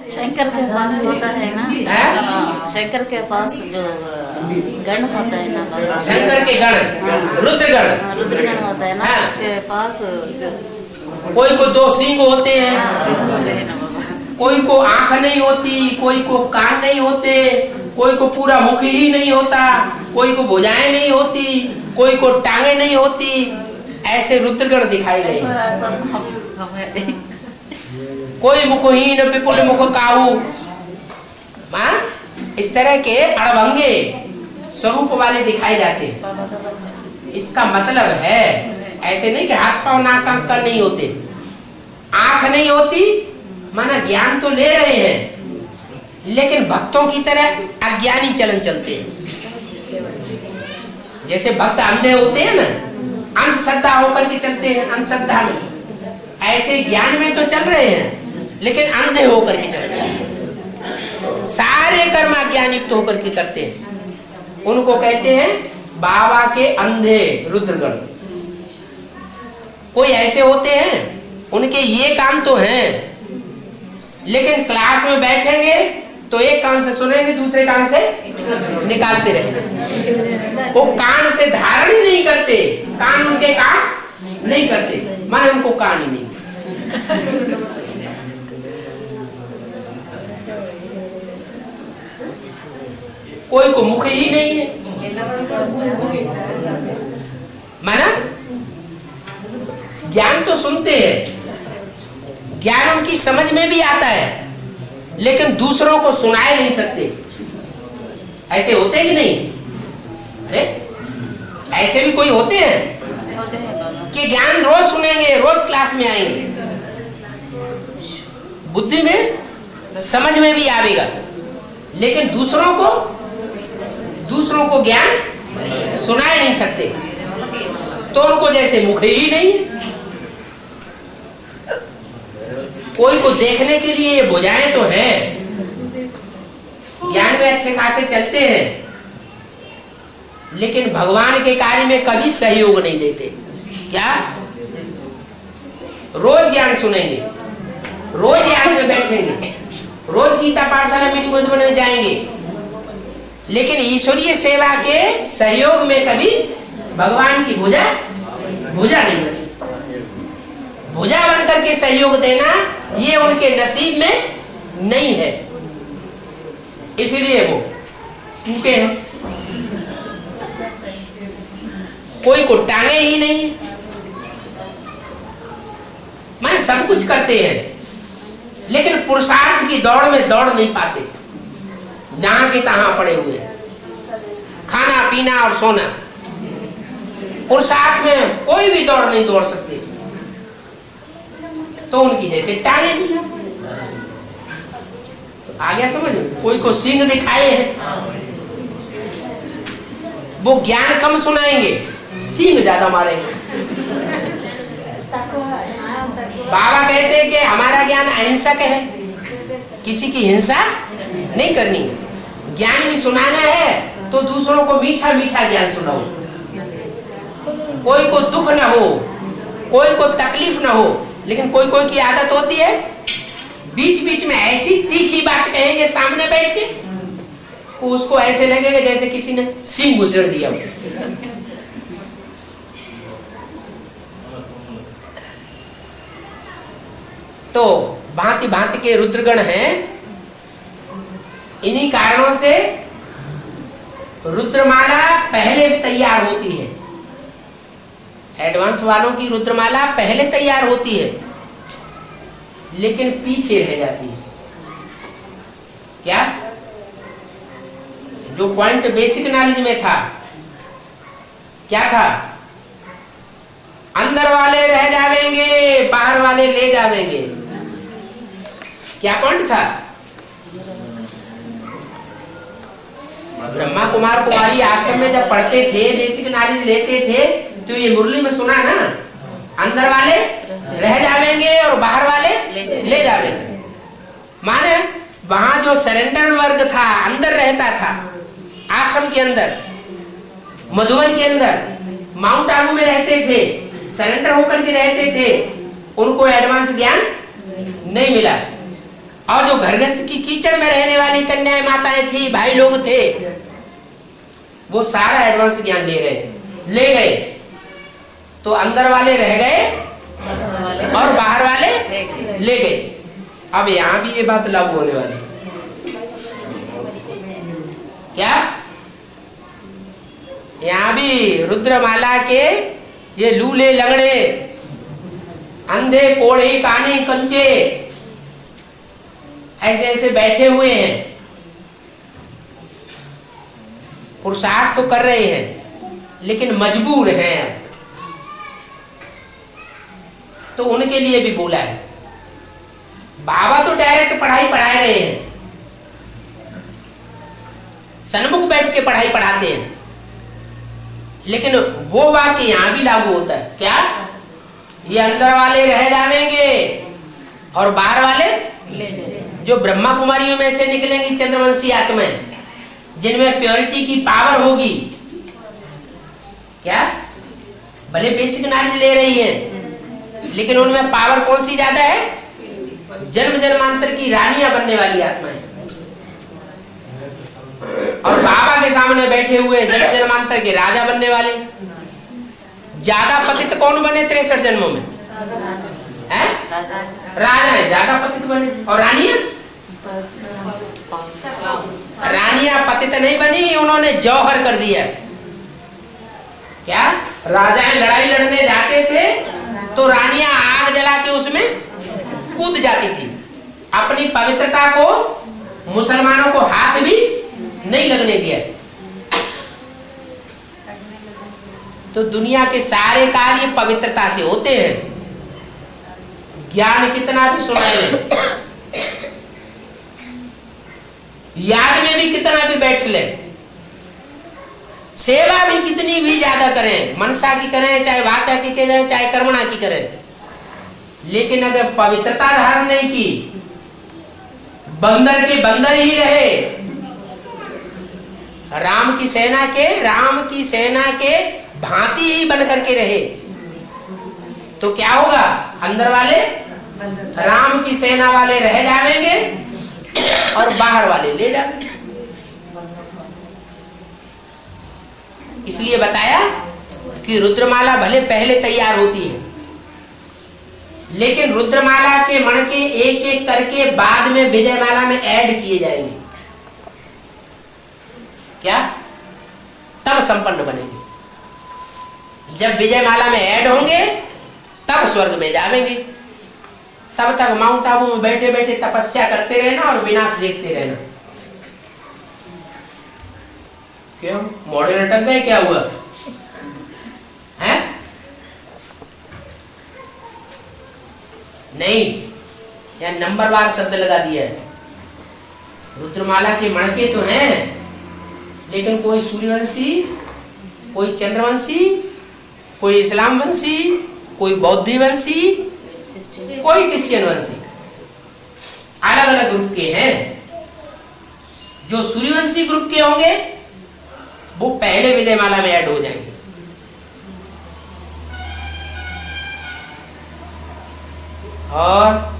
शंकर के पास होता है ना, शंकर के पास जो गण होता है ना, शंकर के गण, रुद्रगण, रुद्रगण होता है ना, उसके पास कोई को 2 सींग होते हैं, कोई को आंख नहीं होती, कोई को कान नहीं होते, कोई को पूरा मुख ही नहीं होता, कोई को भुजाएं नहीं होती, कोई को टांगे नहीं होती, ऐसे रुद्रगण दिखाई गए। कोई मुखहीन विपुल मुख काहू, इस तरह के अड़भंगे स्वरूप वाले दिखाई जाते हैं। इसका मतलब है ऐसे नहीं कि हाथ पांव नाक कान कान नहीं होते, आंख नहीं होती, माना ज्ञान तो ले रहे हैं, लेकिन भक्तों की तरह अज्ञानी चलन चलते हैं। जैसे भक्त अंधे होते हैं ना, अंधश्रद्धा होकर के चलते हैं, अंधश्रद्धा में, ऐसे ज्ञान में तो चल रहे हैं लेकिन अंधे होकर के चल रहे हैं। सारे कर्म अज्ञान युक्त होकर के करते हैं, उनको कहते हैं बाबा के अंधे रुद्रगण। कोई ऐसे होते हैं उनके ये काम तो हैं, लेकिन क्लास में बैठेंगे तो एक कान से सुनेंगे, दूसरे कान से निकालते रहेंगे। वो कान से धारण ही नहीं करते, कान उनके काम नहीं करते, माने उनको कान ही नहीं। कोई को मुख ही नहीं है, माना ज्ञान तो सुनते हैं, ज्ञान उनकी समझ में भी आता है, लेकिन दूसरों को सुनाए नहीं सकते। ऐसे होते हैं कि नहीं? अरे ऐसे भी कोई होते हैं कि ज्ञान रोज सुनेंगे, रोज क्लास में आएंगे, बुद्धि में समझ में भी आवेगा, लेकिन दूसरों को ज्ञान सुनाए नहीं सकते। तो उनको जैसे मुख ही नहीं है। कोई को देखने के लिए ये भुजाएं तो है, ज्ञान में अच्छे खासे चलते हैं, लेकिन भगवान के कार्य में कभी सहयोग नहीं देते। क्या? रोज ज्ञान सुनेंगे, रोज ज्ञान में बैठेंगे, रोज गीता पाठशाला मीटिंग मधुबन में जाएंगे, लेकिन ईश्वरीय सेवा के सहयोग में कभी भगवान की भुजा नहीं बनी। भुजा बनकर के सहयोग देना ये उनके नसीब में नहीं है, इसलिए वो टूटे हैं। कोई को टांगे ही नहीं, माने सब कुछ करते हैं, लेकिन पुरुषार्थ की दौड़ में दौड़ नहीं पाते, जहां के तहां पड़े हुए हैं। खाना पीना और सोना, पुरुषार्थ में कोई भी दौड़ नहीं दौड़ सकते, तो उनकी जैसे टांगे भी। तो आ गया समझ? कोई को सींग दिखाए हैं, वो ज्ञान कम सुनाएंगे, सींग ज्यादा मारेंगे। बाबा कहते हैं कि हमारा ज्ञान अहिंसक है, किसी की हिंसा नहीं करनी। ज्ञान भी सुनाना है तो दूसरों को मीठा मीठा ज्ञान सुनाओ, कोई को दुख न हो, कोई को तकलीफ न हो। लेकिन कोई कोई की आदत होती है बीच बीच में ऐसी तीखी बात कहेंगे सामने बैठ के, उसको ऐसे लगेगा जैसे किसी ने सींग घुसेड़ दिया। तो भांति भांति के रुद्रगण हैं। इन्हीं कारणों से रुद्रमाला पहले तैयार होती है, एडवांस वालों की रुद्रमाला पहले तैयार होती है, लेकिन पीछे रह जाती है। क्या? जो पॉइंट बेसिक नॉलेज में था, क्या था? अंदर वाले रह जावेंगे, बाहर वाले ले जावेंगे। क्या पॉइंट था? ब्रह्मा कुमार कुमारी आश्रम में जब पढ़ते थे, बेसिक नॉलेज लेते थे, तो ये मुरली में सुना ना, अंदर वाले रह जावेंगे और बाहर वाले ले जावेंगे। माने वहां जो सरेंडर वर्ग था, अंदर रहता था, आश्रम के अंदर, मधुबन के अंदर, माउंट आबू में रहते थे, सरेंडर होकर के रहते थे, उनको एडवांस ज्ञान नहीं मिला। और जो घरगृहस्थ की कीचड़ में रहने वाली कन्याएं माताएं थी, भाई लोग थे, वो सारा एडवांस ज्ञान ले गए। तो अंदर वाले रह गए और बाहर वाले ले गए। अब यहां भी ये बात लागू होने वाली। क्या यहां भी रुद्रमाला के ये लूले लंगड़े, अंधे कोढ़े काने कंचे ऐसे ऐसे बैठे हुए हैं, पुरुषार्थ तो कर रहे हैं लेकिन मजबूर हैं। तो उनके लिए भी बोला है। बाबा तो डायरेक्ट पढ़ाई पढ़ा रहे हैं, सन्मुख बैठ के पढ़ाई पढ़ाते हैं, लेकिन वो वाक्य यहां भी लागू होता है। क्या ये अंदर वाले रह जाएंगे और बाहर वाले ले जाए। जो ब्रह्मा कुमारियों में से निकलेंगी चंद्रवंशी आत्माएं, जिनमें प्योरिटी की पावर होगी। क्या भले बेसिक नॉलेज ले रही है, लेकिन उनमें पावर कौन सी ज्यादा है? जन्म जन्मांतर की रानियां बनने वाली आत्माएं। और बाबा के सामने बैठे हुए जन्म जन्मांतर के राजा बनने वाले। ज्यादा पतित कौन बने 63 जन्मों में? है राजा है, ज्यादा पतित बने। और रानियां पतित नहीं बनी, उन्होंने जौहर कर दिया। क्या राजाएं लड़ाई लड़ने जाते थे तो रानियां आग जला के उसमें कूद जाती थी। अपनी पवित्रता को मुसलमानों को हाथ भी नहीं लगने दिया। तो दुनिया के सारे कार्य पवित्रता से होते हैं। ज्ञान कितना भी सुनाए, याद में भी कितना भी बैठ ले, सेवा भी कितनी भी ज्यादा करें, मनसा की करें, चाहे वाचा की करें, चाहे कर्मणा की करें, लेकिन अगर पवित्रता धारण नहीं की, बंदर के बंदर ही रहे, राम की सेना के भांति ही बन करके रहे, तो क्या होगा? अंदर वाले राम की सेना वाले रह जाएंगे और बाहर वाले ले जाएंगे। इसलिए बताया कि रुद्रमाला भले पहले तैयार होती है, लेकिन रुद्रमाला के मण के एक एक करके बाद में विजयमाला में ऐड किए जाएंगे। क्या तब संपन्न बनेंगे। जब विजयमाला में ऐड होंगे तब स्वर्ग में जाएंगे। तब तक माउंट आबू में बैठे बैठे तपस्या करते रहना और विनाश देखते रहना। क्यों मोड़े लटक गए? क्या हुआ है? नहीं, यह नंबरवार शब्द लगा दिया है। रुद्रमाला के मणके तो हैं, लेकिन कोई सूर्यवंशी, कोई चंद्रवंशी, कोई इस्लाम वंशी, कोई बौद्धी वंशी, कोई क्रिश्चियन वंशी, अलग अलग ग्रुप के हैं। जो सूर्यवंशी ग्रुप के होंगे वो पहले विजयमाला में ऐड हो जाएंगे। और